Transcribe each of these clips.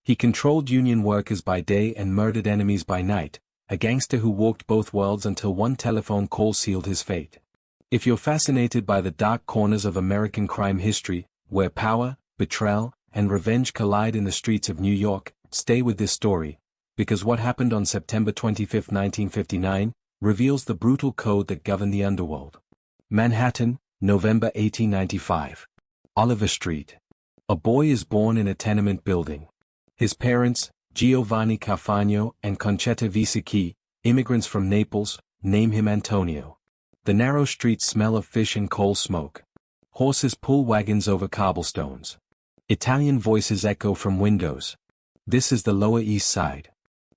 He controlled union workers by day and murdered enemies by night, a gangster who walked both worlds until one telephone call sealed his fate. If you're fascinated by the dark corners of American crime history, where power, betrayal, and revenge collide in the streets of New York, stay with this story, because what happened on September 25, 1959, reveals the brutal code that governed the underworld. Manhattan, November 1895. Oliver Street. A boy is born in a tenement building. His parents, Giovanni Carfano and Concetta Visicchi, immigrants from Naples, name him Antonio. The narrow streets smell of fish and coal smoke. Horses pull wagons over cobblestones. Italian voices echo from windows. This is the Lower East Side.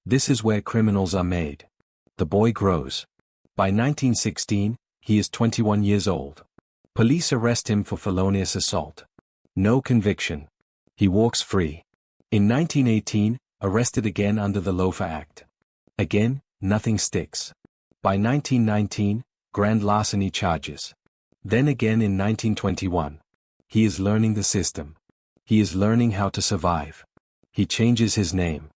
This is where criminals are made. The boy grows. By 1916, he is 21 years old. Police arrest him for felonious assault. No conviction. He walks free. In 1918, arrested again under the Loafer Act. Again, nothing sticks. By 1919, grand larceny charges. Then again in 1921. He is learning the system. He is learning how to survive. He changes his name.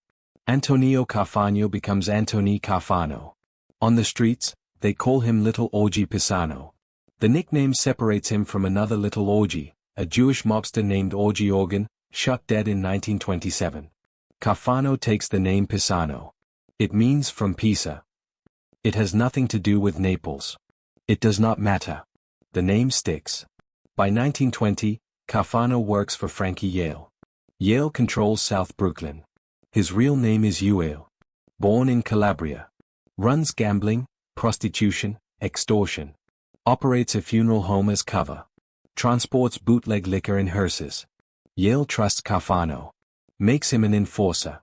Antohnee Carfano becomes Antohnee Carfano. On the streets, they call him Little Orgy Pisano. The nickname separates him from another Little Orgy, a Jewish mobster named Orgy Organ, shot dead in 1927. Carfano takes the name Pisano. It means from Pisa. It has nothing to do with Naples. It does not matter. The name sticks. By 1920, Carfano works for Frankie Yale. Yale controls South Brooklyn. His real name is Yale. Born in Calabria. Runs gambling, prostitution, extortion. Operates a funeral home as cover. Transports bootleg liquor in hearses. Yale trusts Carfano. Makes him an enforcer.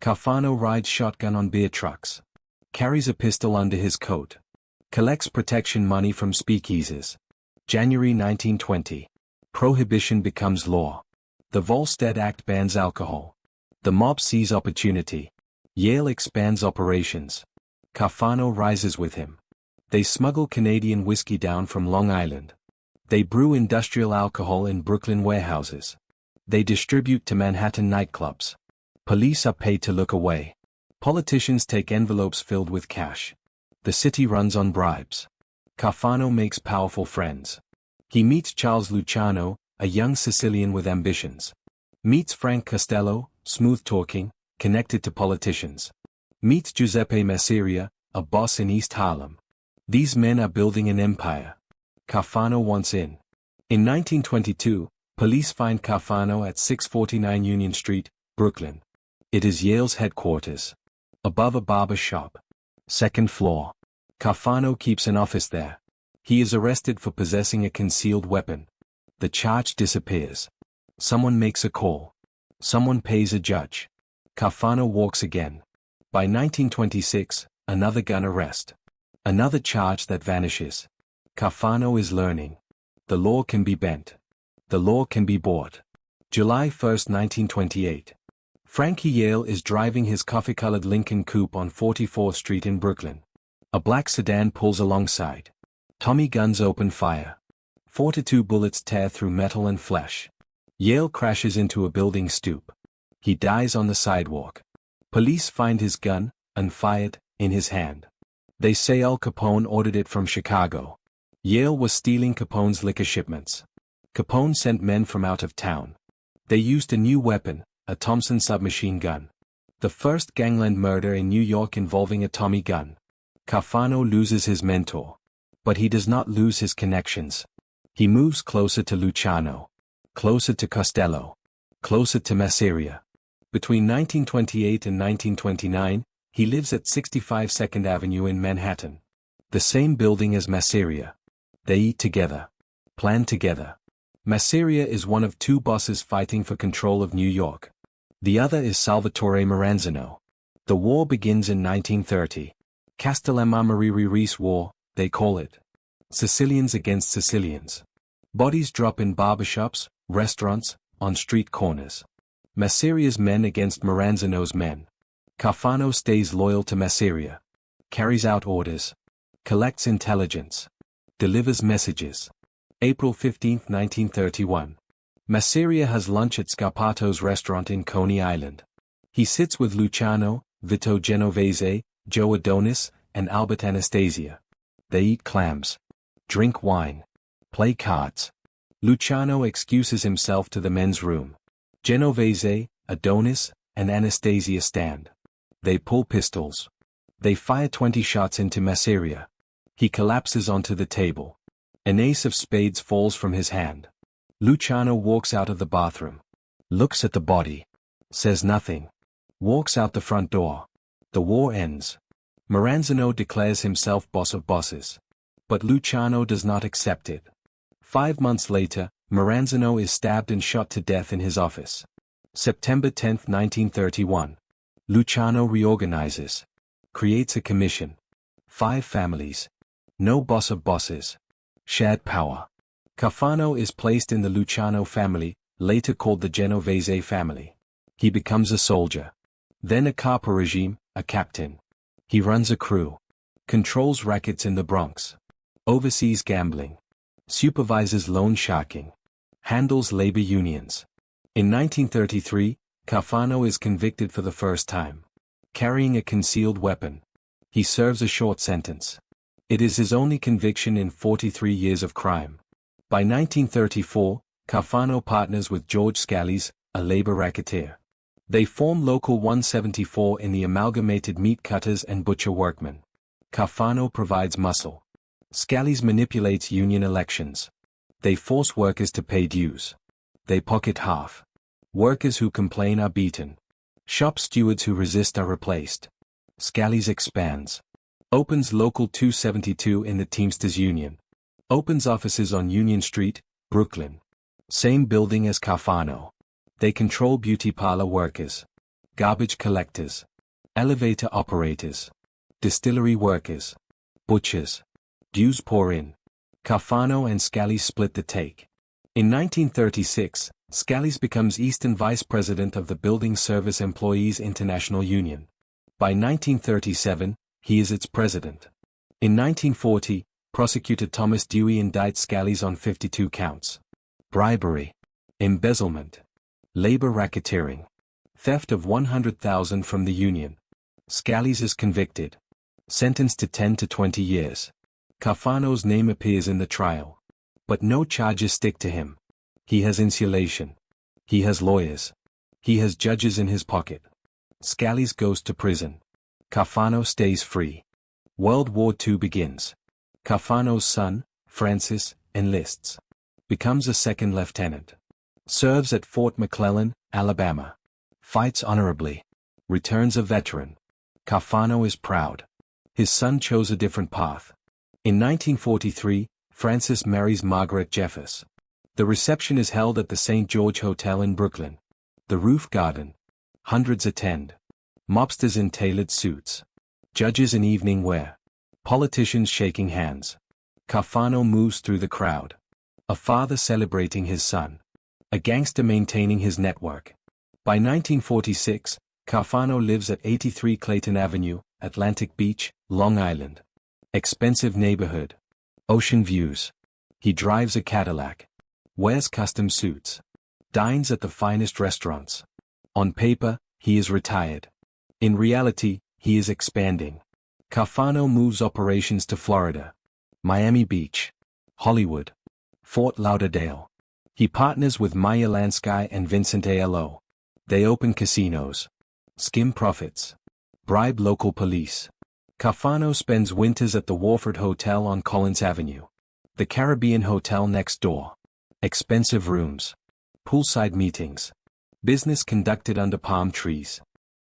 Carfano rides shotgun on beer trucks. Carries a pistol under his coat. Collects protection money from speakeasies. January 1920. Prohibition becomes law. The Volstead Act bans alcohol. The mob sees opportunity. Yale expands operations. Carfano rises with him. They smuggle Canadian whiskey down from Long Island. They brew industrial alcohol in Brooklyn warehouses. They distribute to Manhattan nightclubs. Police are paid to look away. Politicians take envelopes filled with cash. The city runs on bribes. Carfano makes powerful friends. He meets Charles Luciano, a young Sicilian with ambitions. Meets Frank Costello, smooth-talking, connected to politicians. Meets Giuseppe Masseria, a boss in East Harlem. These men are building an empire. Carfano wants in. In 1922, police find Carfano at 649 Union Street, Brooklyn. It is Yale's headquarters. Above a barber shop. Second floor. Carfano keeps an office there. He is arrested for possessing a concealed weapon. The charge disappears. Someone makes a call. Someone pays a judge. Carfano walks again. By 1926, another gun arrest. Another charge that vanishes. Carfano is learning. The law can be bent. The law can be bought. July 1, 1928. Frankie Yale is driving his coffee-colored Lincoln coupe on 44th Street in Brooklyn. A black sedan pulls alongside. Tommy guns open fire. 42 bullets tear through metal and flesh. Yale crashes into a building stoop. He dies on the sidewalk. Police find his gun, unfired, in his hand. They say Al Capone ordered it from Chicago. Yale was stealing Capone's liquor shipments. Capone sent men from out of town. They used a new weapon, a Thompson submachine gun. The first gangland murder in New York involving a Tommy gun. Carfano loses his mentor. But he does not lose his connections. He moves closer to Luciano. Closer to Costello. Closer to Masseria. Between 1928 and 1929, he lives at 65 2nd Avenue in Manhattan. The same building as Masseria. They eat together. Plan together. Masseria is one of two bosses fighting for control of New York. The other is Salvatore Maranzano. The war begins in 1930. Castellammarese War, they call it. Sicilians against Sicilians. Bodies drop in barbershops, restaurants, on street corners. Masseria's men against Maranzano's men. Carfano stays loyal to Masseria. Carries out orders. Collects intelligence. Delivers messages. April 15, 1931. Masseria has lunch at Scarpato's restaurant in Coney Island. He sits with Luciano, Vito Genovese, Joe Adonis, and Albert Anastasia. They eat clams, drink wine, play cards. Luciano excuses himself to the men's room. Genovese, Adonis, and Anastasia stand. They pull pistols. They fire 20 shots into Masseria. He collapses onto the table. An ace of spades falls from his hand. Luciano walks out of the bathroom. Looks at the body. Says nothing. Walks out the front door. The war ends. Maranzano declares himself boss of bosses. But Luciano does not accept it. 5 months later, Maranzano is stabbed and shot to death in his office. September 10, 1931. Luciano reorganizes. Creates a commission. 5 families. No boss of bosses. Shared power. Carfano is placed in the Luciano family, later called the Genovese family. He becomes a soldier. Then a capo regime, a captain. He runs a crew. Controls rackets in the Bronx. Oversees gambling. Supervises loan sharking. Handles labor unions. In 1933, Carfano is convicted for the first time. Carrying a concealed weapon. He serves a short sentence. It is his only conviction in 43 years of crime. By 1934, Carfano partners with George Scalise, a labor racketeer. They form Local 174 in the amalgamated meat cutters and butcher workmen. Carfano provides muscle. Scalise manipulates union elections. They force workers to pay dues. They pocket half. Workers who complain are beaten. Shop stewards who resist are replaced. Scalise expands. Opens Local 272 in the Teamsters Union. Opens offices on Union Street, Brooklyn. Same building as Carfano. They control beauty parlor workers. Garbage collectors. Elevator operators. Distillery workers. Butchers. Dues pour in. Carfano and Scalise split the take. In 1936, Scalise becomes Eastern Vice President of the Building Service Employees International Union. By 1937, he is its president. In 1940, Prosecutor Thomas Dewey indicts Scalise on 52 counts. Bribery. Embezzlement. Labor racketeering. Theft of $100,000 from the union. Scalise is convicted. Sentenced to 10 to 20 years. Carfano's name appears in the trial. But no charges stick to him. He has insulation. He has lawyers. He has judges in his pocket. Scalise goes to prison. Carfano stays free. World War II begins. Carfano's son, Francis, enlists. Becomes a second lieutenant. Serves at Fort McClellan, Alabama. Fights honorably. Returns a veteran. Carfano is proud. His son chose a different path. In 1943, Francis marries Margaret Jeffers. The reception is held at the St. George Hotel in Brooklyn. The roof garden. Hundreds attend. Mobsters in tailored suits. Judges in evening wear. Politicians shaking hands. Carfano moves through the crowd. A father celebrating his son. A gangster maintaining his network. By 1946, Carfano lives at 83 Clayton Avenue, Atlantic Beach, Long Island. Expensive neighborhood. Ocean views. He drives a Cadillac. Wears custom suits. Dines at the finest restaurants. On paper, he is retired. In reality, he is expanding. Carfano moves operations to Florida. Miami Beach. Hollywood. Fort Lauderdale. He partners with Meyer Lansky and Vincent A.L.O. They open casinos. Skim profits. Bribe local police. Carfano spends winters at the Warford Hotel on Collins Avenue. The Caribbean Hotel next door. Expensive rooms. Poolside meetings. Business conducted under palm trees.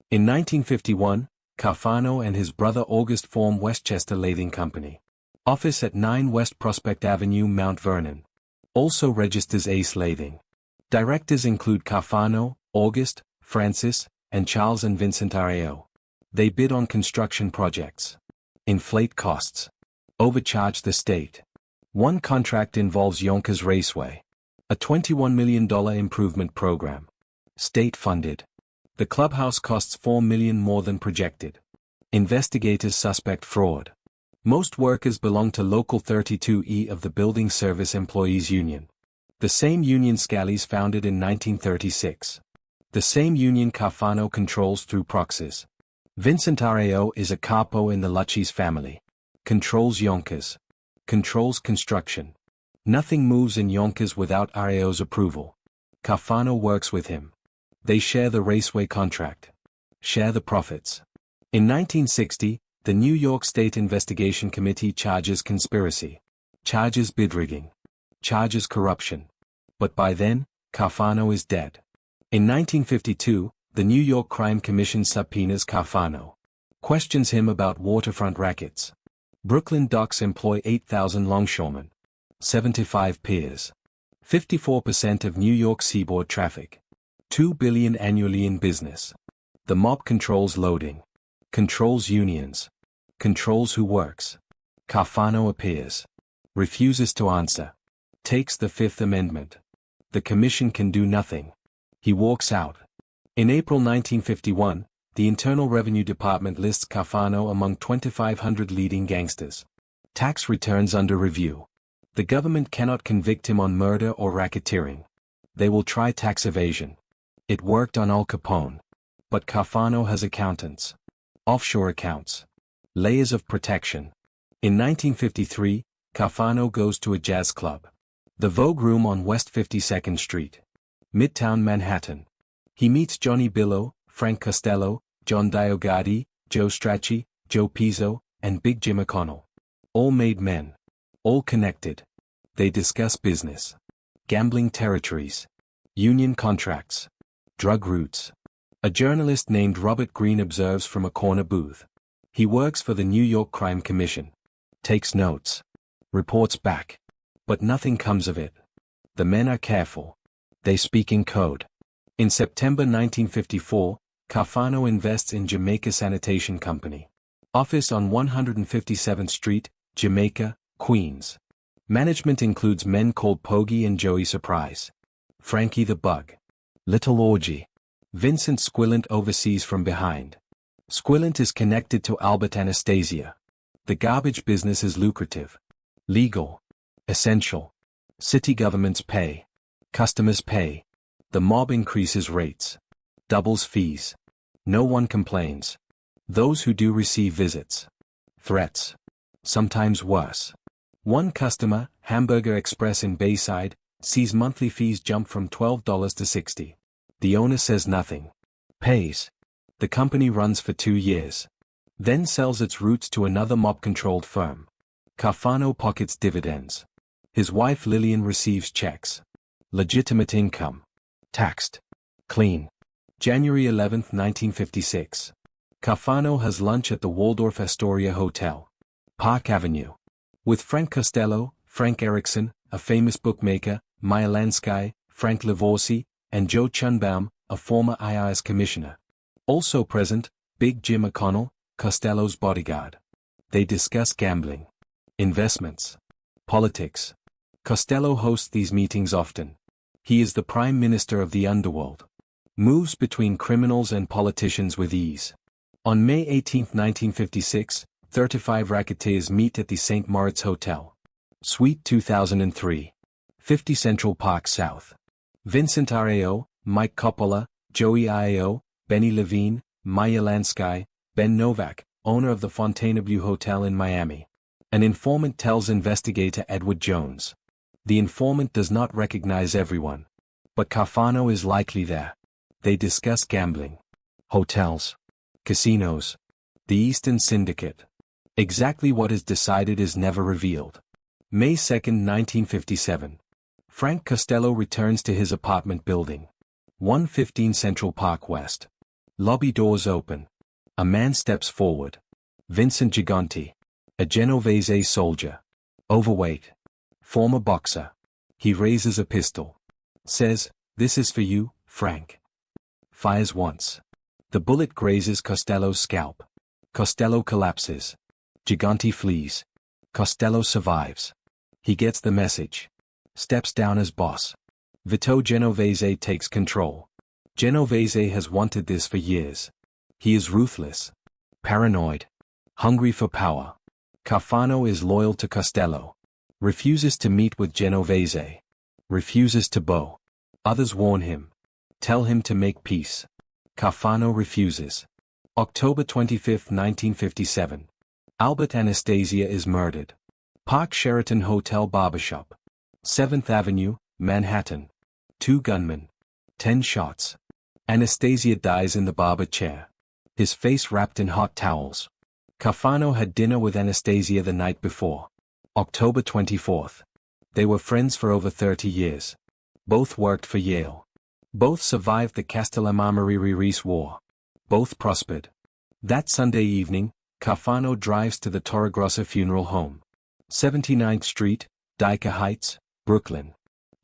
In 1951, Carfano and his brother August form Westchester Lathing Company. Office at 9 West Prospect Avenue, Mount Vernon. Also registers Ace Lathing. Directors include Carfano, August, Francis, and Charles and Vincent R.A.O. They bid on construction projects. Inflate costs. Overcharge the state. One contract involves Yonkers Raceway. A $21 million improvement program. State-funded. The clubhouse costs $4 million more than projected. Investigators suspect fraud. Most workers belong to Local 32E of the Building Service Employees Union. The same union Scalise founded in 1936. The same union Carfano controls through proxies. Vincent Arao is a capo in the Lucchese family. Controls Yonkers. Controls construction. Nothing moves in Yonkers without Arao's approval. Carfano works with him. They share the raceway contract. Share the profits. In 1960, the New York State Investigation Committee charges conspiracy. Charges bid rigging. Charges corruption. But by then, Carfano is dead. In 1952, the New York Crime Commission subpoenas Carfano. Questions him about waterfront rackets. Brooklyn docks employ 8,000 longshoremen. 75 piers. 54% of New York seaboard traffic. $2 billion annually in business. The mob controls loading. Controls unions. Controls who works. Carfano appears. Refuses to answer. Takes the Fifth Amendment. The commission can do nothing. He walks out. In April 1951, the Internal Revenue Department lists Carfano among 2,500 leading gangsters. Tax returns under review. The government cannot convict him on murder or racketeering. They will try tax evasion. It worked on Al Capone. But Carfano has accountants. Offshore accounts. Layers of protection. In 1953, Carfano goes to a jazz club. The Vogue Room on West 52nd Street. Midtown Manhattan. He meets Johnny Billo, Frank Costello, John Diogati, Joe Strachey, Joe Pizzo, and Big Jim McConnell. All made men. All connected. They discuss business. Gambling territories. Union contracts. Drug routes. A journalist named Robert Greene observes from a corner booth. He works for the New York Crime Commission. Takes notes. Reports back. But nothing comes of it. The men are careful. They speak in code. In September 1954, Carfano invests in Jamaica Sanitation Company. Office on 157th Street, Jamaica, Queens. Management includes men called Pogie and Joey Surprise. Frankie the Bug. Little Orgy. Vincent Squillant oversees from behind. Squillant is connected to Albert Anastasia. The garbage business is lucrative. Legal. Essential. City governments pay. Customers pay. The mob increases rates. Doubles fees. No one complains. Those who do receive visits. Threats. Sometimes worse. One customer, Hamburger Express in Bayside, sees monthly fees jump from $12 to $60. The owner says nothing. Pays. The company runs for 2 years. Then sells its routes to another mob-controlled firm. Carfano pockets dividends. His wife Lillian receives checks. Legitimate income. Taxed. Clean. January 11, 1956. Carfano has lunch at the Waldorf Astoria Hotel. Park Avenue. With Frank Costello, Frank Erickson, a famous bookmaker, Meyer Lansky, Frank Livorsi, and Joe Chunbaum, a former IRS commissioner. Also present, Big Jim McConnell, Costello's bodyguard. They discuss gambling. Investments. Politics. Costello hosts these meetings often. He is the prime minister of the underworld. Moves between criminals and politicians with ease. On May 18, 1956, 35 racketeers meet at the St. Moritz Hotel. Suite 2003. 50 Central Park South. Vincent Arao, Mike Coppola, Joey Iao, Benny Levine, Meyer Lansky, Ben Novak, owner of the Fontainebleau Hotel in Miami. An informant tells investigator Edward Jones. The informant does not recognize everyone. But Carfano is likely there. They discuss gambling. Hotels. Casinos. The Eastern Syndicate. Exactly what is decided is never revealed. May 2, 1957. Frank Costello returns to his apartment building. 115 Central Park West. Lobby doors open. A man steps forward. Vincent Gigante. A Genovese soldier. Overweight. Former boxer. He raises a pistol. Says, "This is for you, Frank." Fires once. The bullet grazes Costello's scalp. Costello collapses. Gigante flees. Costello survives. He gets the message. Steps down as boss. Vito Genovese takes control. Genovese has wanted this for years. He is ruthless. Paranoid. Hungry for power. Carfano is loyal to Costello. Refuses to meet with Genovese. Refuses to bow. Others warn him. Tell him to make peace. Carfano refuses. October 25, 1957. Albert Anastasia is murdered. Park Sheraton Hotel Barbershop. 7th Avenue, Manhattan. 2 gunmen. 10 shots. Anastasia dies in the barber chair. His face wrapped in hot towels. Carfano had dinner with Anastasia the night before. October 24th. They were friends for over 30 years. Both worked for Yale. Both survived the Castellammarere War. Both prospered. That Sunday evening, Carfano drives to the Torregrossa funeral home. 79th Street, Dyker Heights, Brooklyn.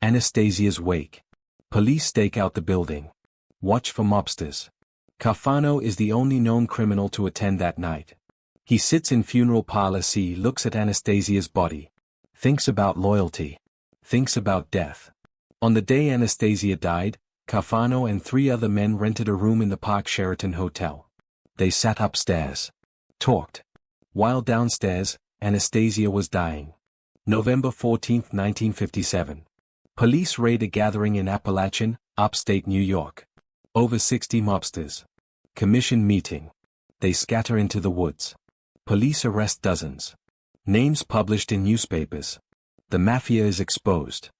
Anastasia's wake. Police stake out the building. Watch for mobsters. Carfano is the only known criminal to attend that night. He sits in funeral parlor C, looks at Anastasia's body. Thinks about loyalty. Thinks about death. On the day Anastasia died, Carfano and 3 other men rented a room in the Park Sheraton Hotel. They sat upstairs. Talked. While downstairs, Anastasia was dying. November 14, 1957. Police raid a gathering in Appalachian, upstate New York. Over 60 mobsters. Commission meeting. They scatter into the woods. Police arrest dozens. Names published in newspapers. The mafia is exposed.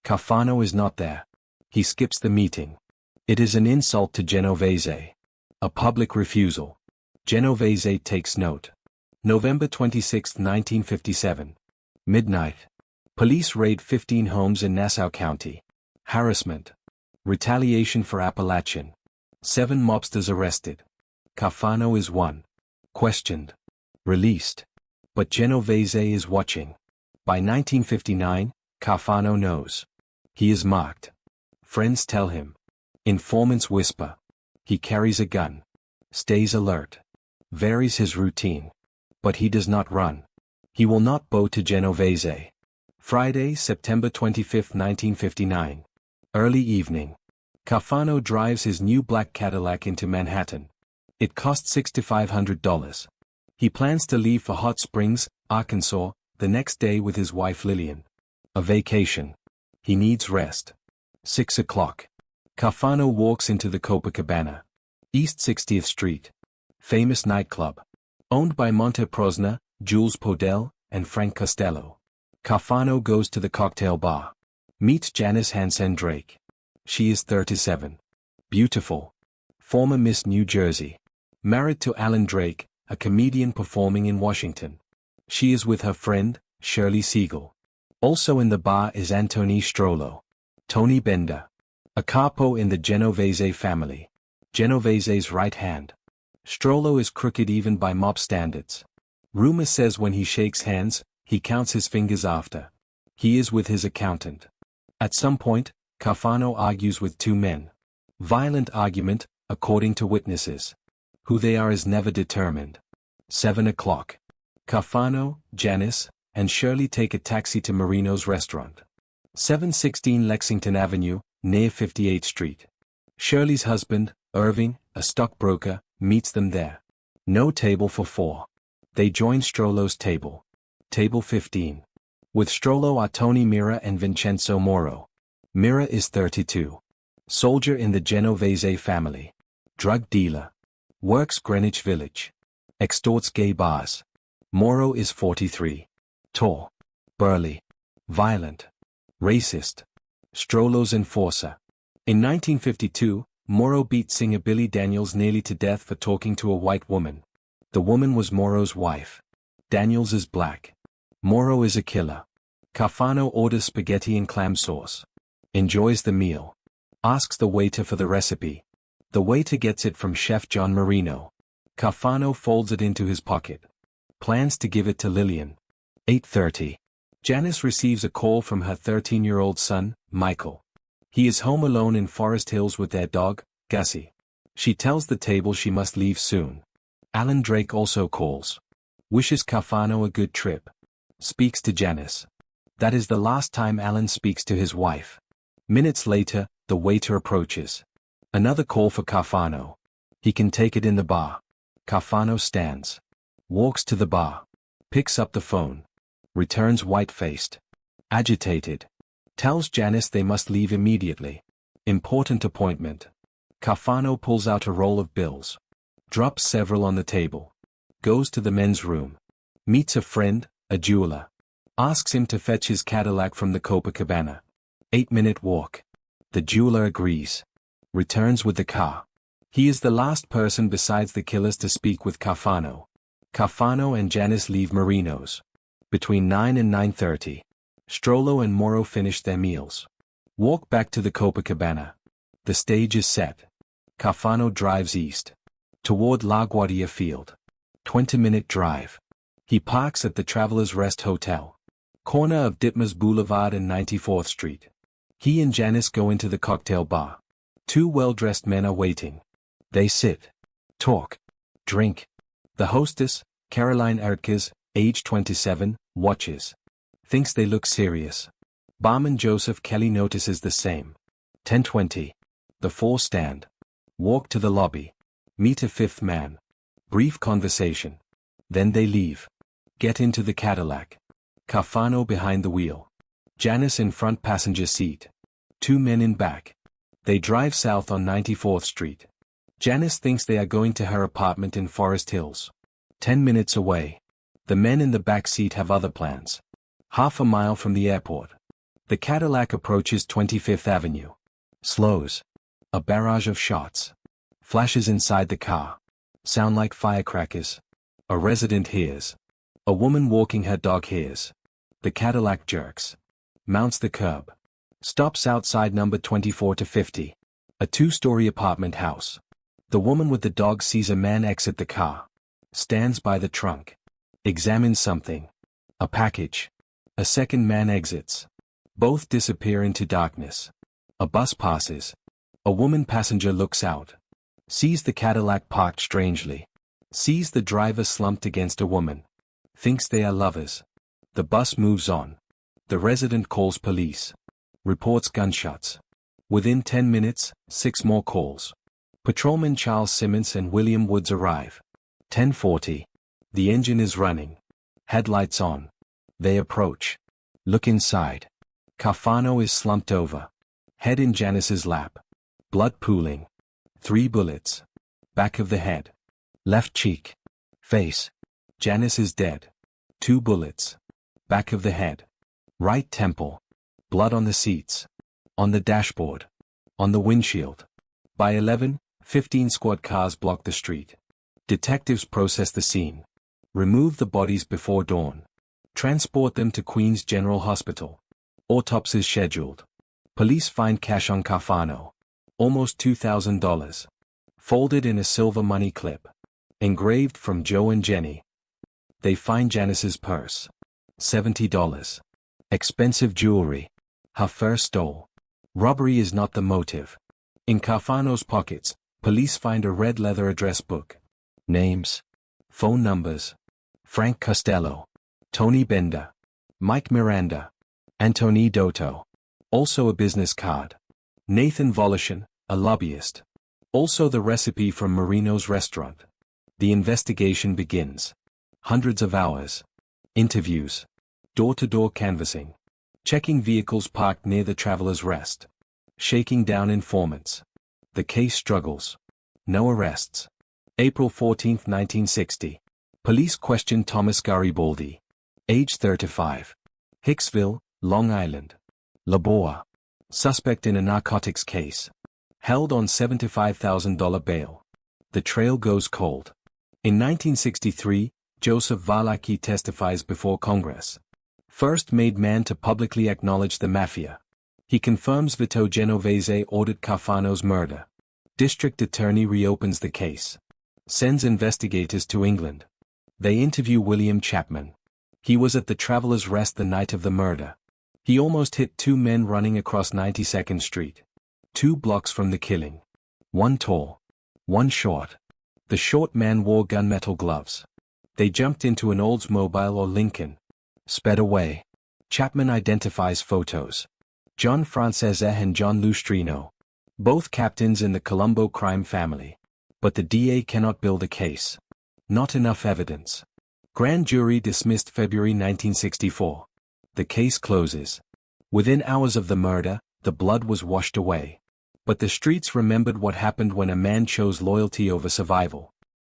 Carfano is not there. He skips the meeting. It is an insult to Genovese. A public refusal. Genovese takes note. November 26, 1957. Midnight. Police raid 15 homes in Nassau County. Harassment. Retaliation for Appalachian. 7 mobsters arrested. Carfano is 1. Questioned. Released. But Genovese is watching. By 1959, Carfano knows. He is marked. Friends tell him. Informants whisper. He carries a gun. Stays alert. Varies his routine. But he does not run. He will not bow to Genovese. Friday, September 25, 1959. Early evening. Carfano drives his new black Cadillac into Manhattan. It costs $6,500. He plans to leave for Hot Springs, Arkansas, the next day with his wife Lillian. A vacation. He needs rest. 6 o'clock. Carfano walks into the Copacabana. East 60th Street. Famous nightclub. Owned by Monte Prosner, Jules Podell, and Frank Costello. Carfano goes to the cocktail bar. Meets Janice Hansen Drake. She is 37. Beautiful. Former Miss New Jersey. Married to Alan Drake, a comedian performing in Washington. She is with her friend, Shirley Siegel. Also in the bar is Antohnee Strollo. Tony Bender. A capo in the Genovese family. Genovese's right hand. Strollo is crooked even by mob standards. Rumor says when he shakes hands, he counts his fingers after. He is with his accountant. At some point, Carfano argues with 2 men. Violent argument, according to witnesses. Who they are is never determined. 7 o'clock. Carfano, Janice, and Shirley take a taxi to Marino's restaurant. 716 Lexington Avenue, near 58th Street. Shirley's husband, Irving, a stockbroker, meets them there. No table for 4. They join Strollo's table. Table 15. With Strollo are Tony Mira and Vincenzo Moro. Mira is 32. Soldier in the Genovese family. Drug dealer. Works Greenwich Village. Extorts gay bars. Moro is 43. Tall. Burly. Violent. Racist. Strollo's enforcer. In 1952, Moro beat singer Billy Daniels nearly to death for talking to a white woman. The woman was Moro's wife. Daniels is black. Moro is a killer. Carfano orders spaghetti and clam sauce. Enjoys the meal. Asks the waiter for the recipe. The waiter gets it from Chef John Marino. Carfano folds it into his pocket. Plans to give it to Lillian. 8:30. Janice receives a call from her 13-year-old son, Michael. He is home alone in Forest Hills with their dog, Gussie. She tells the table she must leave soon. Alan Drake also calls. Wishes Carfano a good trip. Speaks to Janice. That is the last time Alan speaks to his wife. Minutes later, the waiter approaches. Another call for Carfano. He can take it in the bar. Carfano stands. Walks to the bar. Picks up the phone. Returns white-faced. Agitated. Tells Janice they must leave immediately. Important appointment. Carfano pulls out a roll of bills. Drops several on the table. Goes to the men's room. Meets a friend, a jeweler. Asks him to fetch his Cadillac from the Copacabana. 8-minute walk. The jeweler agrees. Returns with the car. He is the last person besides the killers to speak with Carfano. Carfano and Janice leave Marino's. Between 9 and 9:30. Strollo and Moro finish their meals. Walk back to the Copacabana. The stage is set. Carfano drives east. Toward LaGuardia Field. 20-minute drive. He parks at the Travelers Rest Hotel. Corner of Ditmas Boulevard and 94th Street. He and Janice go into the cocktail bar. Two well-dressed men are waiting. They sit. Talk. Drink. The hostess, Caroline Ertkes, age 27, watches. Thinks they look serious. Barman Joseph Kelly notices the same. 10:20. The four stand. Walk to the lobby. Meet a fifth man. Brief conversation. Then they leave. Get into the Cadillac. Carfano behind the wheel. Janice in front passenger seat. Two men in back. They drive south on 94th Street. Janice thinks they are going to her apartment in Forest Hills. 10 minutes away. The men in the back seat have other plans. Half a mile from the airport. The Cadillac approaches 25th Avenue. Slows. A barrage of shots. Flashes inside the car. Sound like firecrackers. A resident hears. A woman walking her dog hears. The Cadillac jerks. Mounts the curb. Stops outside number 24 to 50. A two-story apartment house. The woman with the dog sees a man exit the car. Stands by the trunk. Examines something. A package. A second man exits. Both disappear into darkness. A bus passes. A woman passenger looks out. Sees the Cadillac parked strangely. Sees the driver slumped against a woman. Thinks they are lovers. The bus moves on. The resident calls police. Reports gunshots. Within 10 minutes, 6 more calls. Patrolman Charles Simmons and William Woods arrive. 10:40. The engine is running. Headlights on. They approach. Look inside. Carfano is slumped over. Head in Janice's lap. Blood pooling. 3 bullets. Back of the head. Left cheek. Face. Janice is dead. 2 bullets. Back of the head. Right temple. Blood on the seats. On the dashboard. On the windshield. By 11, 15 squad cars block the street. Detectives process the scene. Remove the bodies before dawn. Transport them to Queens General Hospital. Autopsies scheduled. Police find cash on Carfano. Almost $2,000. Folded in a silver money clip. Engraved from Joe and Jenny. They find Janice's purse. $70. Expensive jewelry. Her fur stole. Robbery is not the motive. In Carfano's pockets, police find a red leather address book. Names. Phone numbers. Frank Costello. Tony Bender. Mike Miranda. Antohnee Dotto. Also a business card. Nathan Voloshin, a lobbyist. Also the recipe from Marino's restaurant. The investigation begins. Hundreds of hours. Interviews. Door-to-door canvassing. Checking vehicles parked near the Travelers Rest. Shaking down informants. The case struggles. No arrests. April 14, 1960. Police question Thomas Garibaldi. Age 35. Hicksville, Long Island. Laboa. Suspect in a narcotics case. Held on $75,000 bail. The trail goes cold. In 1963, Joseph Valaki testifies before Congress. First made man to publicly acknowledge the Mafia. He confirms Vito Genovese ordered Carfano's murder. District Attorney reopens the case. Sends investigators to England. They interview William Chapman. He was at the Travelers Rest the night of the murder. He almost hit 2 men running across 92nd Street. 2 blocks from the killing. 1 tall. 1 short. The short man wore gunmetal gloves. They jumped into an Oldsmobile or Lincoln. Sped away. Chapman identifies photos. John Francesa and John Lustrino. Both captains in the Colombo crime family. But the DA cannot build a case. Not enough evidence. Grand jury dismissed February 1964. The case closes. Within hours of the murder, the blood was washed away. But the streets remembered what happened when a man chose loyalty over survival.